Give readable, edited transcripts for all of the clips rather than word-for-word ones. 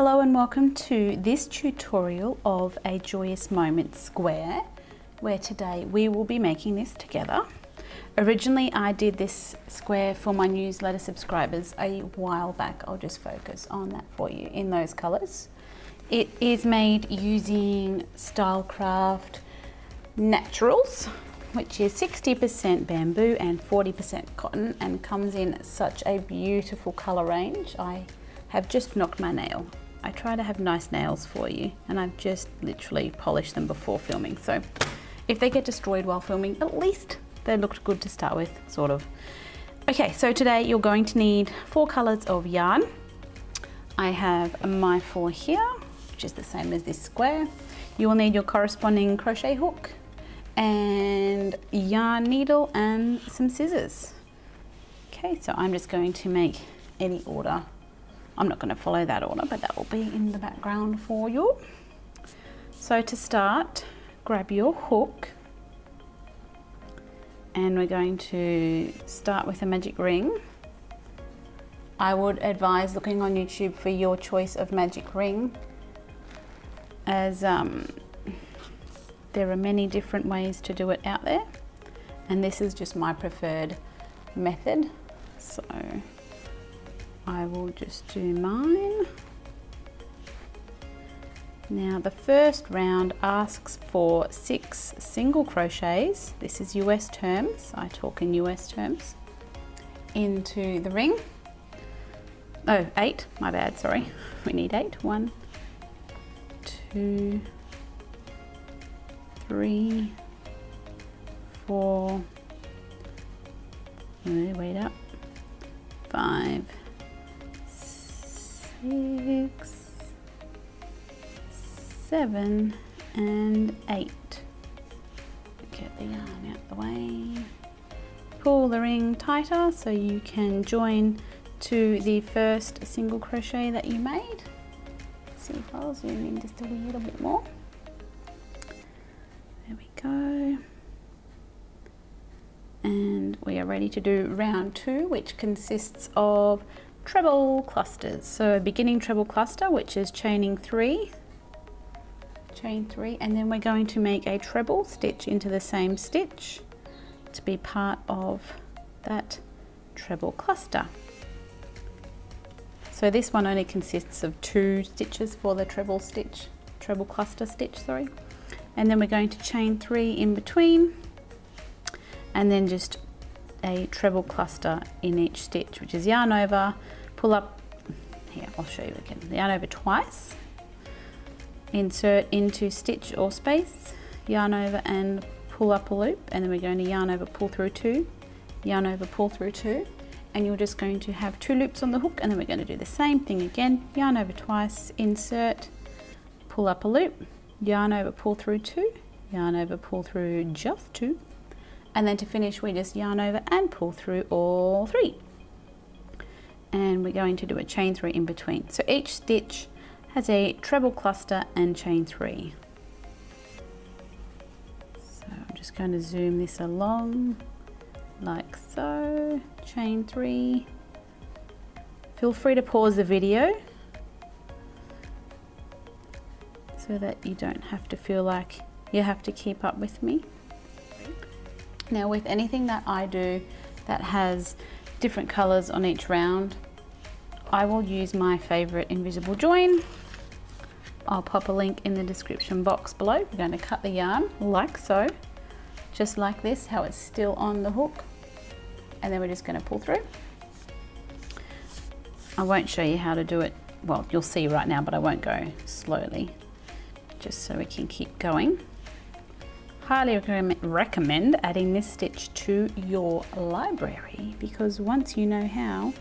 Hello and welcome to this tutorial of a Joyous Moment Square, where today we will be making this together. Originally I did this square for my newsletter subscribers a while back. I'll just focus on that for you in those colours. It is made using Stylecraft Naturals, which is 60% bamboo and 40% cotton, and comes in such a beautiful colour range. I have just knocked my nail. I try to have nice nails for you, and I've just literally polished them before filming, so if they get destroyed while filming, at least they looked good to start with, sort of. Okay, so today you're going to need 4 colours of yarn. I have my 4 here, which is the same as this square. You will need your corresponding crochet hook and yarn needle and some scissors. Okay, so I'm just going to make any order. I'm not going to follow that order, but that will be in the background for you. So to start, grab your hook, and we're going to start with a magic ring. I would advise looking on YouTube for your choice of magic ring, as there are many different ways to do it out there, and this is just my preferred method. So I will just do mine. Now the first round asks for 6 single crochets. This is US terms, I talk in US terms, into the ring. Oh, 8, my bad, sorry. We need 8. 1, 2, 3, 4, wait up, 5, 6, 7 and 8. Get the yarn out the way. Pull the ring tighter so you can join to the first single crochet that you made. Let's see if I'll zoom in just a little bit more. There we go. And we are ready to do round 2, which consists of treble clusters. So a beginning treble cluster, which is chaining 3, chain 3, and then we're going to make a treble stitch into the same stitch to be part of that treble cluster. So this one only consists of 2 stitches for the treble cluster stitch, sorry. And then we're going to chain 3 in between, and then just a treble cluster in each stitch, which is yarn over, pull up, here I'll show you again, yarn over twice, insert into stitch or space, yarn over and pull up a loop, and then we're going to yarn over, pull through 2, yarn over, pull through 2, and you're just going to have 2 loops on the hook, and then we're going to do the same thing again, yarn over twice, insert, pull up a loop, yarn over, pull through 2, yarn over, pull through just 2, and then to finish we just yarn over and pull through all 3. And we're going to do a chain 3 in between. So each stitch has a treble cluster and chain 3. So I'm just going to zoom this along like so, chain 3. Feel free to pause the video so that you don't have to feel like you have to keep up with me. Now with anything that I do that has different colours on each round, I will use my favourite invisible join. I'll pop a link in the description box below. We're going to cut the yarn like so, just like this, how it's still on the hook, and then we're just going to pull through. I won't show you how to do it, well you'll see right now, but I won't go slowly, just so we can keep going. Highly recommend adding this stitch to your library, because once you know how,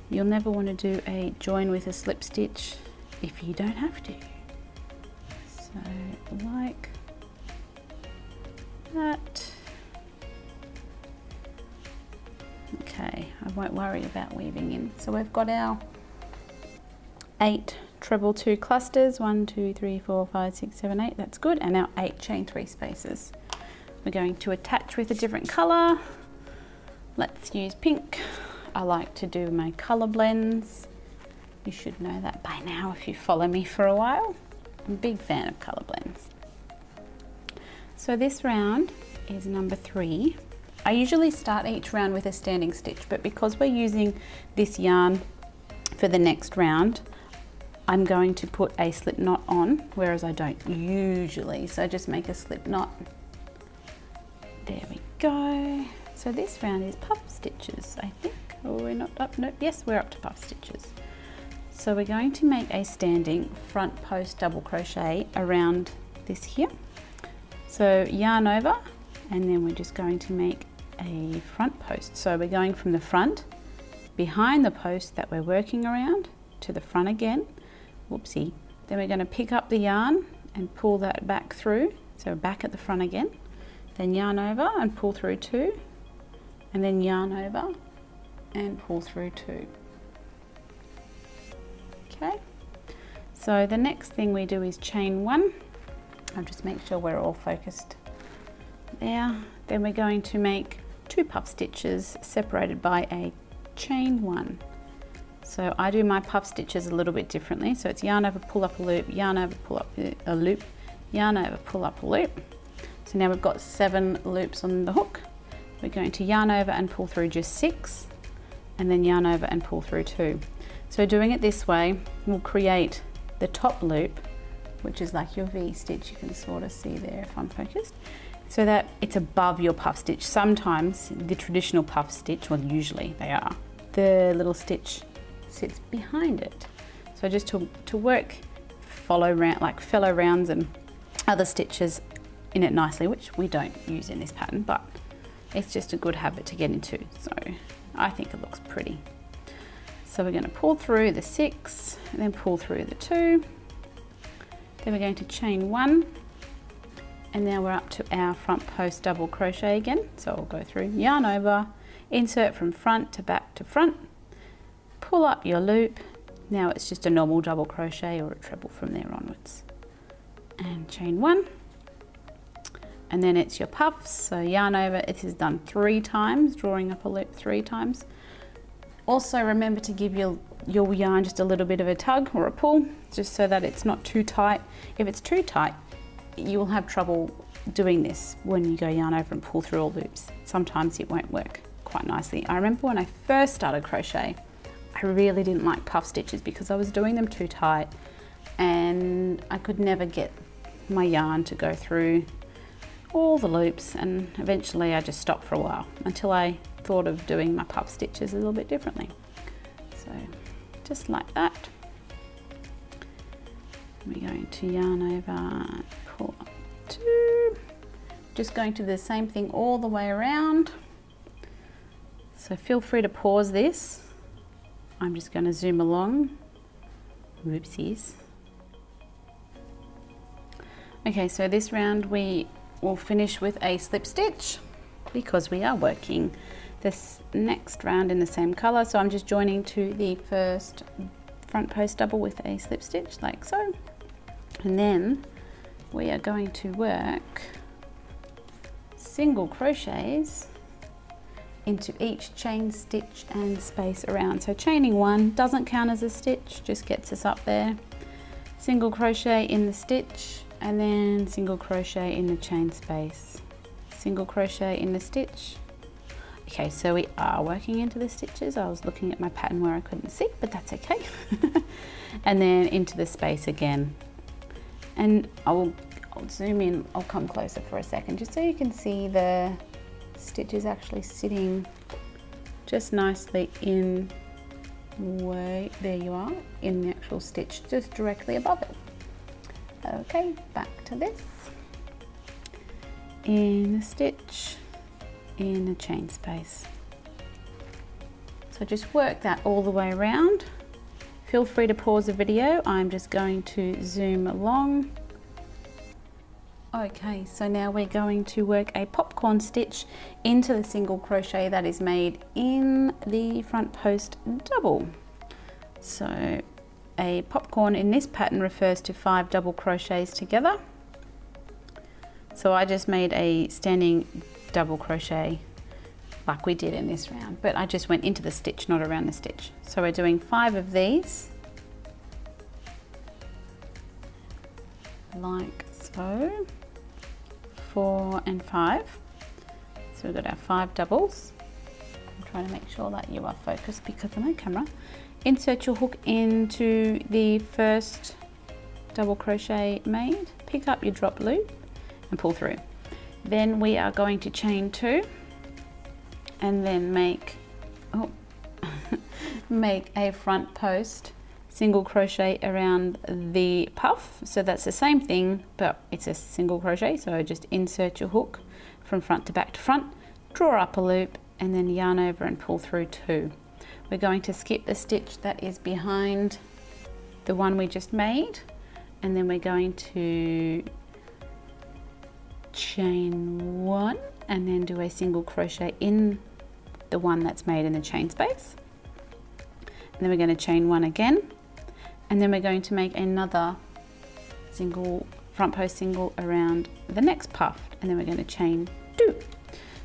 you'll never want to do a join with a slip stitch if you don't have to. So like that. Okay, I won't worry about weaving in. So we've got our 8 treble 2 clusters, 1, 2, 3, 4, 5, 6, 7, 8, that's good, and our 8 chain 3 spaces. We're going to attach with a different colour. Let's use pink. I like to do my colour blends You should know that by now if you follow me for a while. I'm a big fan of colour blends. So this round is number 3. I usually start each round with a standing stitch, but because we're using this yarn for the next round, I'm going to put a slip knot on, whereas I don't usually. So just make a slip knot. There we go. So this round is puff stitches, I think. Oh, we're not up, no, yes, we're up to puff stitches. So we're going to make a standing front post double crochet around this here. So yarn over, and then we're just going to make a front post. So we're going from the front, behind the post that we're working around, to the front again. Whoopsie. Then we're going to pick up the yarn and pull that back through. So back at the front again. Then yarn over and pull through 2. And then yarn over and pull through 2. Okay. So the next thing we do is chain 1. I'll just make sure we're all focused there. Then we're going to make 2 puff stitches separated by a chain 1. So I do my puff stitches a little bit differently. So it's yarn over, pull up a loop, yarn over, pull up a loop, yarn over, pull up a loop. So now we've got 7 loops on the hook. We're going to yarn over and pull through just 6, and then yarn over and pull through 2. So doing it this way will create the top loop, which is like your V stitch. You can sort of see there if I'm focused, so that it's above your puff stitch. Sometimes the traditional puff stitch, well usually they are, the little stitch sits behind it. So just to work fellow rounds and other stitches in it nicely, which we don't use in this pattern, but it's just a good habit to get into. So I think it looks pretty. So we're going to pull through the 6 and then pull through the 2. Then we're going to chain 1, and now we're up to our front post double crochet again. So we'll go through, yarn over, insert from front to back to front, pull up your loop. Now it's just a normal double crochet or a treble from there onwards, and chain 1, and then it's your puffs. So yarn over, it is done 3 times, drawing up a loop 3 times. Also remember to give your yarn just a little bit of a tug or a pull, just so that it's not too tight. If it's too tight, you will have trouble doing this when you go yarn over and pull through all loops. Sometimes it won't work quite nicely. I remember when I first started crochet, I really didn't like puff stitches because I was doing them too tight and I could never get my yarn to go through all the loops, and eventually I just stopped for a while until I thought of doing my puff stitches a little bit differently. So just like that. We're going to yarn over, pull up 2, just going to do the same thing all the way around. So feel free to pause this. I'm just going to zoom along. Whoopsies. Okay, so this round we will finish with a slip stitch because we are working this next round in the same color. So I'm just joining to the first front post double with a slip stitch like so, and then we are going to work single crochets into each chain stitch and space around. So chaining 1 doesn't count as a stitch, just gets us up there. Single crochet in the stitch, and then single crochet in the chain space. Single crochet in the stitch. Okay, so we are working into the stitches. I was looking at my pattern where I couldn't see, but that's okay. And then into the space again. And I'll zoom in, I'll come closer for a second, just so you can see the stitches actually sitting just nicely in way, there you are, in the actual stitch, just directly above it. Okay, back to this. In the stitch, in the chain space. So just work that all the way around. Feel free to pause the video. I'm just going to zoom along. Okay, so now we're going to work a popcorn stitch into the single crochet that is made in the front post double. So a popcorn in this pattern refers to 5 double crochets together. So I just made a standing double crochet like we did in this round, but I just went into the stitch, not around the stitch. So we're doing 5 of these like so. 4 and 5. So we've got our 5 doubles. I'm trying to make sure that you are focused because of my camera. Insert your hook into the first double crochet made, pick up your drop loop and pull through. Then we are going to chain 2 and then make make a front post single crochet around the puff. So that's the same thing, but it's a single crochet. So just insert your hook from front to back to front, draw up a loop and then yarn over and pull through 2. We're going to skip the stitch that is behind the one we just made, and then we're going to chain 1 and then do a single crochet in the one that's made in the chain space. And then we're going to chain 1 again, and then we're going to make another single front post single around the next puff, and then we're going to chain 2.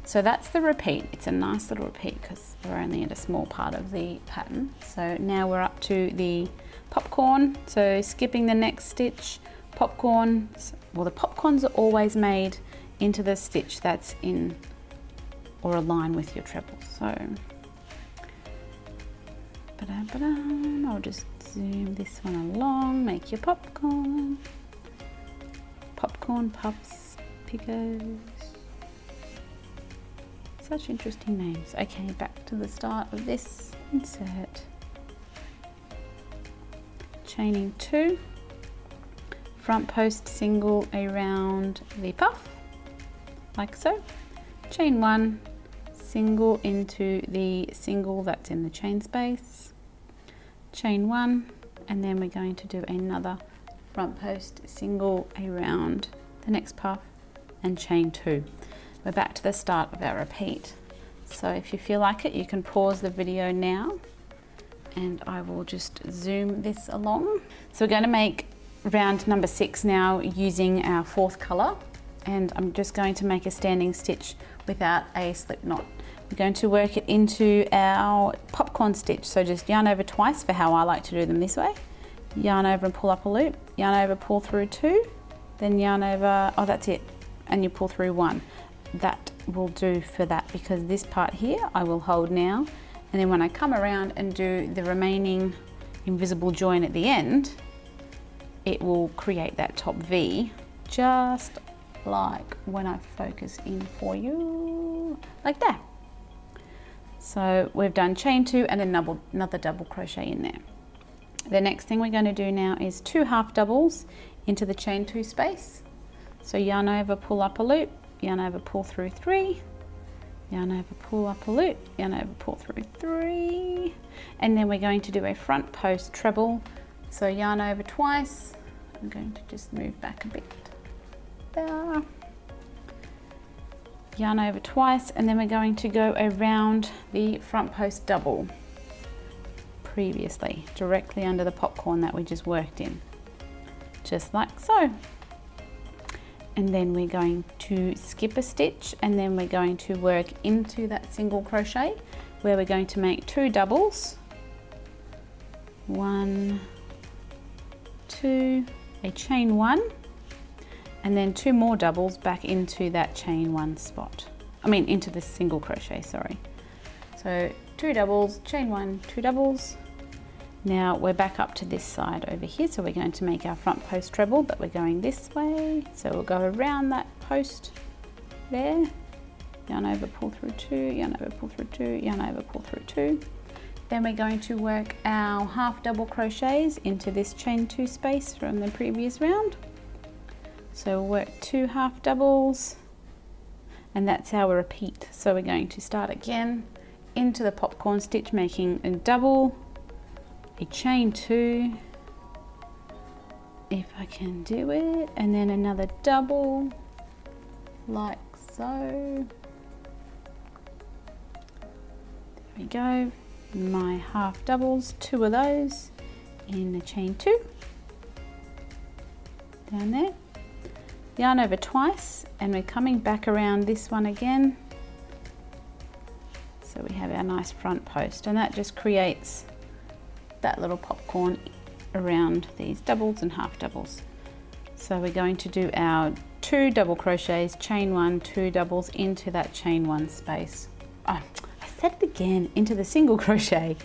So that's the repeat. It's a nice little repeat because we're only at a small part of the pattern. So now we're up to the popcorn. So skipping the next stitch, popcorn. Well, the popcorns are always made into the stitch that's in or align with your treble. So I'll just zoom this one along, make your popcorn. Popcorn puffs, pickers. Such interesting names. Okay, back to the start of this. Insert. Chaining 2. Front post single around the puff, like so. Chain 1, single into the single that's in the chain space. Chain 1, and then we're going to do another front post single around the next puff and chain 2. We're back to the start of our repeat. So if you feel like it, you can pause the video now and I will just zoom this along. So we're going to make round number 6 now using our 4th colour, and I'm just going to make a standing stitch without a slip knot. We're going to work it into our popcorn stitch, so just yarn over twice for how I like to do them this way. Yarn over and pull up a loop, yarn over, pull through 2, then yarn over, oh that's it, and you pull through 1. That will do for that because this part here I will hold now, and then when I come around and do the remaining invisible join at the end, it will create that top V, just like when I focus in for you, like that. So we've done chain 2 and another double crochet in there. The next thing we're going to do now is 2 half doubles into the chain 2 space. So yarn over, pull up a loop, yarn over, pull through 3, yarn over, pull up a loop, yarn over, pull through 3, and then we're going to do a front post treble. So yarn over twice. I'm going to just move back a bit there. Yarn over twice, and then we're going to go around the front post double previously, directly under the popcorn that we just worked in, just like so. And then we're going to skip a stitch, and then we're going to work into that single crochet where we're going to make 2 doubles, 1, 2, a chain 1, and then 2 more doubles back into that chain 1 spot. I mean into the single crochet, sorry. So 2 doubles, chain 1, 2 doubles. Now we're back up to this side over here, so we're going to make our front post treble, but we're going this way. So we'll go around that post there, yarn over, pull through 2, yarn over, pull through 2, yarn over, pull through 2. Then we're going to work our half double crochets into this chain 2 space from the previous round. So we'll work 2 half doubles, and that's our repeat. So we're going to start again into the popcorn stitch, making a double, a chain 2, if I can do it, and then another double, like so. There we go. My half doubles, 2 of those in the chain 2 down there. Yarn over twice, and we're coming back around this one again. So we have our nice front post, and that just creates that little popcorn around these doubles and half doubles. So we're going to do our 2 double crochets, chain 1, 2 doubles into that chain 1 space. Oh, I said it again, into the single crochet.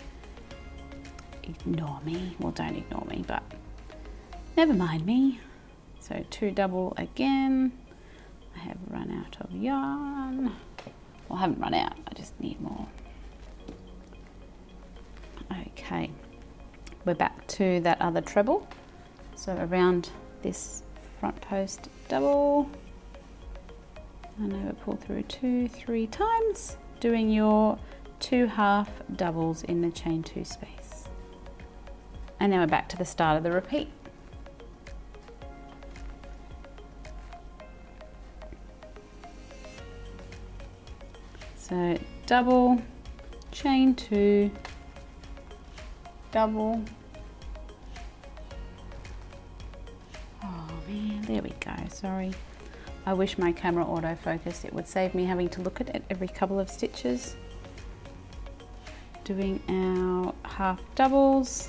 Ignore me, well don't ignore me, but never mind me. So 2 double again. I have run out of yarn. Well, I haven't run out, I just need more. Okay, we're back to that other treble. So around this front post double, and over pull through 2, 3 times, doing your 2 half doubles in the chain 2 space. And then we're back to the start of the repeat. So double, chain 2, double. Oh man, there we go, sorry. I wish my camera autofocused, it would save me having to look at it every couple of stitches. Doing our half doubles,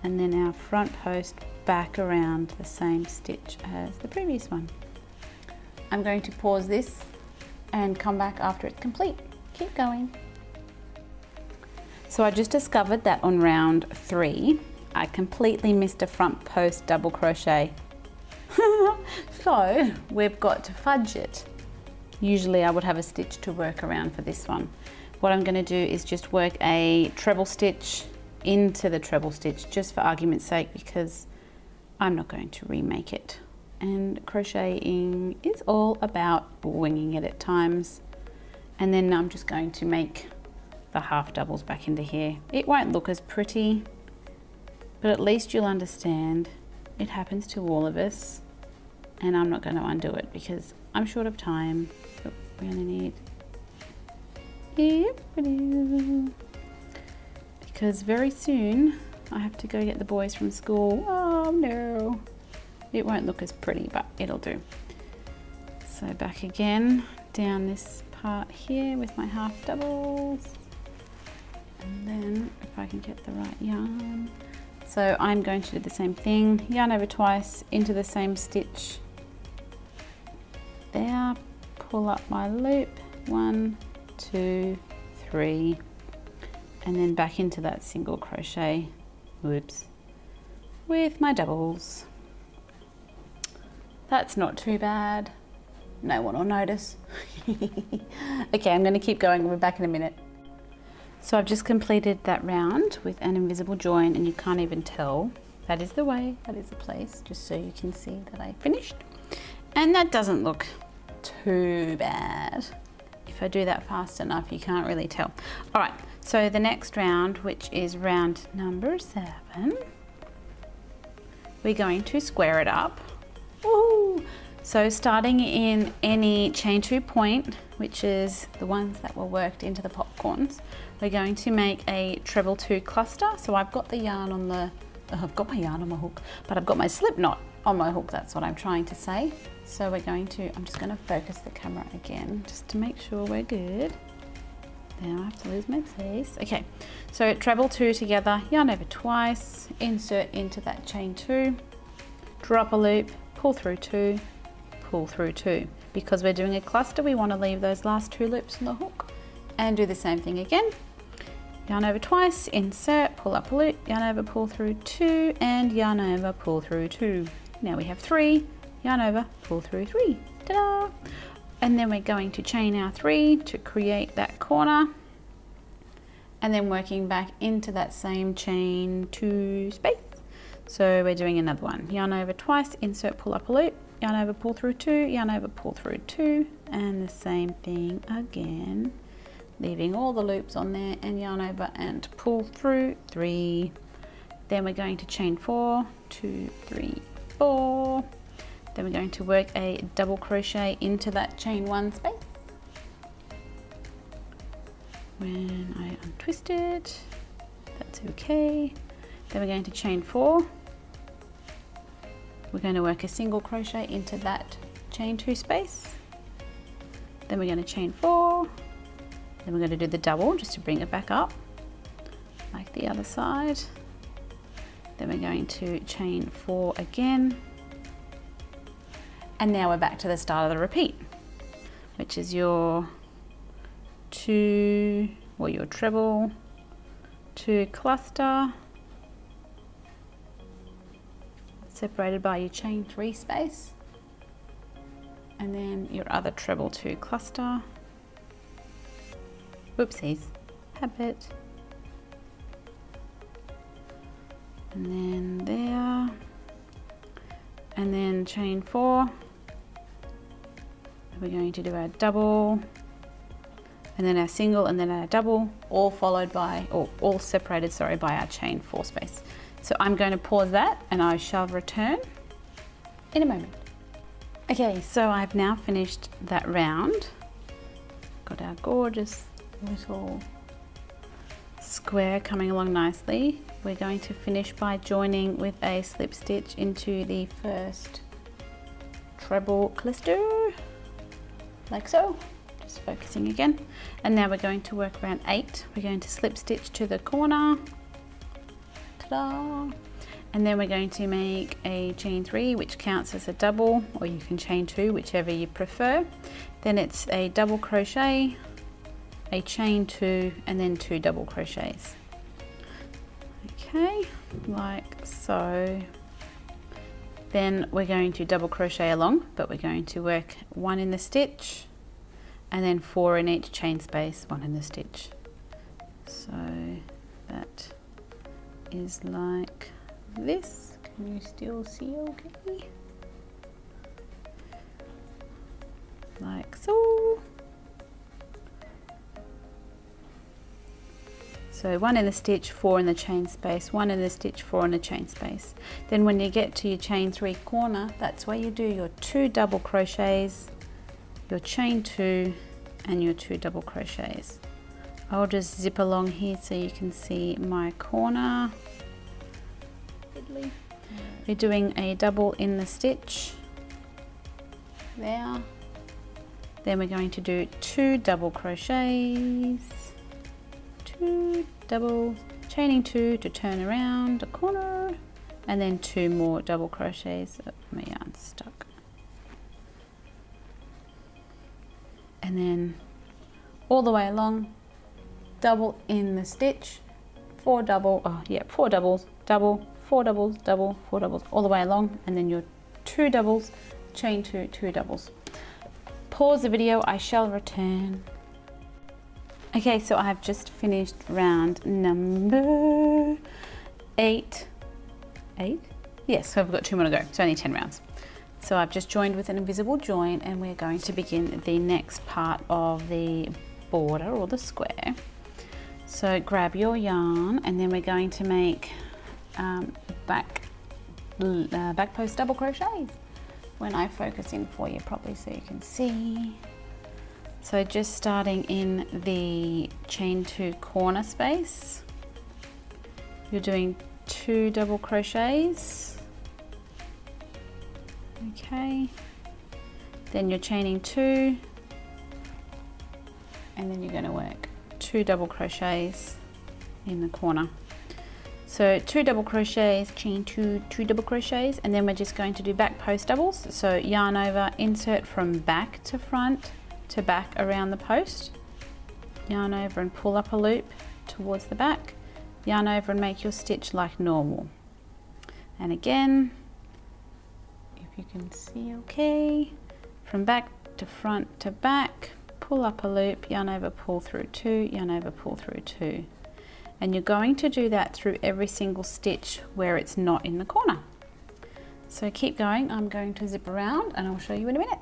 and then our front post back around the same stitch as the previous one. I'm going to pause this and come back after it's complete. Keep going. So I just discovered that on round 3, I completely missed a front post double crochet. So we've got to fudge it. Usually I would have a stitch to work around for this one. What I'm going to do is just work a treble stitch into the treble stitch, just for argument's sake, because I'm not going to remake it. And crocheting is all about winging it at times. And then I'm just going to make the half doubles back into here. It won't look as pretty, but at least you'll understand it happens to all of us, and I'm not going to undo it because I'm short of time. Oh, we only need, because very soon I have to go get the boys from school. Oh no, it won't look as pretty, but it'll do. So back again down this part here with my half doubles, and then if I can get the right yarn. So I'm going to do the same thing, yarn over twice into the same stitch there, pull up my loop, 1, 2, 3, and then back into that single crochet, whoops, with my doubles. That's not too bad. No one will notice. Okay, I'm going to keep going. We'll be back in a minute. So I've just completed that round with an invisible join, and you can't even tell. That is the way, that is the place, just so you can see that I finished. And that doesn't look too bad. If I do that fast enough, you can't really tell. All right, so the next round, which is round number 7, we're going to square it up. Woohoo! So starting in any chain 2 point, which is the ones that were worked into the popcorns, we're going to make a treble 2 cluster. So I've got the yarn on the, I've got my yarn on my hook, but I've got my slip knot on my hook, that's what I'm trying to say. So we're going to, I'm just going to focus the camera again, just to make sure we're good. Now I have to lose my place. Okay, so treble 2 together, yarn over twice, insert into that chain 2, drop a loop, pull through 2, pull through 2. Because we're doing a cluster, we want to leave those last 2 loops in the hook, and do the same thing again. Yarn over twice, insert, pull up a loop, yarn over, pull through 2, and yarn over, pull through 2. Now we have 3, yarn over, pull through 3. Ta-da! And then we're going to chain our 3 to create that corner, and then working back into that same chain 2 space. So we're doing another one. Yarn over twice, insert, pull up a loop, yarn over, pull through 2, yarn over, pull through 2, and the same thing again, leaving all the loops on there, and yarn over and pull through 3. Then we're going to chain 4, 2, 3, 4. Then we're going to work a double crochet into that chain 1 space. When I untwist it, that's okay. Then we're going to chain 4. We're going to work a single crochet into that chain 2 space. Then we're going to chain 4. Then we're going to do the double just to bring it back up, like the other side. Then we're going to chain 4 again. And now we're back to the start of the repeat, which is your 2 or your treble, 2 cluster, separated by your chain 3 space, and then your other treble 2 cluster. Whoopsies, habit. And then there, and then chain 4. We're going to do our double, and then our single, and then our double, all followed by, or all separated, sorry, by our chain 4 space. So I'm going to pause that and I shall return in a moment. Okay, so I've now finished that round. Got our gorgeous little square coming along nicely. We're going to finish by joining with a slip stitch into the first treble cluster, like so. Just focusing again. And now we're going to work around 8. We're going to slip stitch to the corner. Ta-da! And then we're going to make a chain 3, which counts as a double, or you can chain 2, whichever you prefer. Then it's a double crochet, a chain 2, and then 2 double crochets. Okay, like so. Then we're going to double crochet along, but we're going to work 1 in the stitch, and then 4 in each chain space, 1 in the stitch. So that is like this. Can you still see okay? Like so. So 1 in the stitch, 4 in the chain space, 1 in the stitch, 4 in the chain space. Then when you get to your chain 3 corner, that's where you do your 2 double crochets, your chain 2, and your 2 double crochets. I'll just zip along here so you can see my corner. You're doing a double in the stitch there. Then we're going to do 2 double crochets, 2 double, chaining 2 to turn around the corner, and then 2 more double crochets. Oh, my yarn's stuck. And then all the way along, double in the stitch, 4 double, 4 doubles, double, 4 doubles, double, 4 doubles, all the way along, and then your 2 doubles, chain 2, 2 doubles. Pause the video, I shall return. Okay, so I've just finished round number 8. 8? Yes, so I've got 2 more to go. It's only 10 rounds. So I've just joined with an invisible join, and we're going to begin the next part of the border or the square. So grab your yarn, and then we're going to make back post double crochets. When I focus in for you properly so you can see. So just starting in the chain 2 corner space, you're doing 2 double crochets. Okay, then you're chaining 2, and then you're going to work 2 double crochets in the corner. So 2 double crochets, chain 2, 2 double crochets, and then we're just going to do back post doubles. So yarn over, insert from back to front to back around the post, yarn over and pull up a loop towards the back, yarn over and make your stitch like normal. And again, if you can see okay, from back to front to back, pull up a loop, yarn over, pull through 2, yarn over, pull through 2. And you're going to do that through every single stitch where it's not in the corner. So keep going, I'm going to zip around and I'll show you in a minute.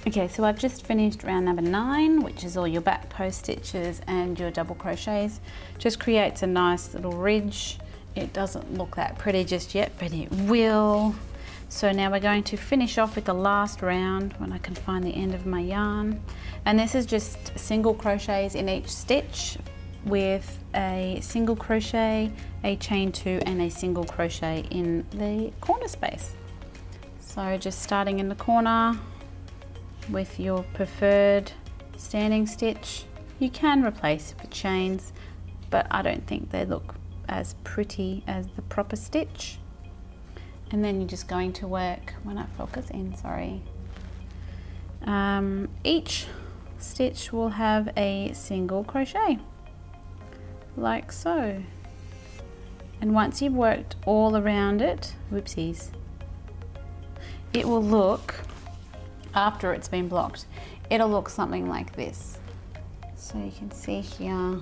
Okay, so I've just finished round number 9, which is all your back post stitches and your double crochets. Just creates a nice little ridge. It doesn't look that pretty just yet, but it will. So now we're going to finish off with the last round when I can find the end of my yarn. And this is just single crochets in each stitch with a single crochet, a chain 2, and a single crochet in the corner space. So just starting in the corner with your preferred standing stitch. You can replace it for chains, but I don't think they look as pretty as the proper stitch. And then you're just going to work, when I focus in, sorry. Each stitch will have a single crochet, like so. And once you've worked all around it, whoopsies, it will look, after it's been blocked, it'll look something like this. So you can see here,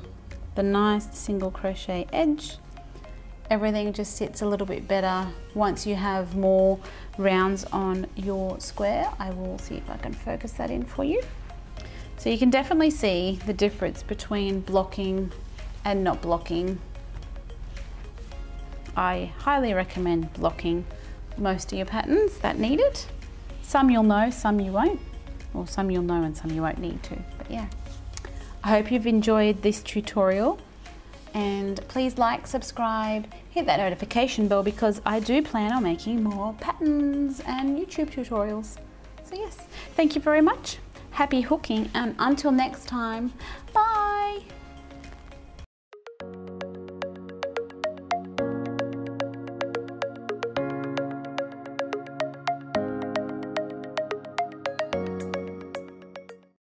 the nice single crochet edge. Everything just sits a little bit better once you have more rounds on your square. I will see if I can focus that in for you. So you can definitely see the difference between blocking and not blocking. I highly recommend blocking most of your patterns that need it. Some you'll know, some you won't. Or some you'll know and some you won't need to, but yeah. I hope you've enjoyed this tutorial. And please like, subscribe, hit that notification bell because I do plan on making more patterns and YouTube tutorials. So yes, thank you very much. Happy hooking, and until next time, bye.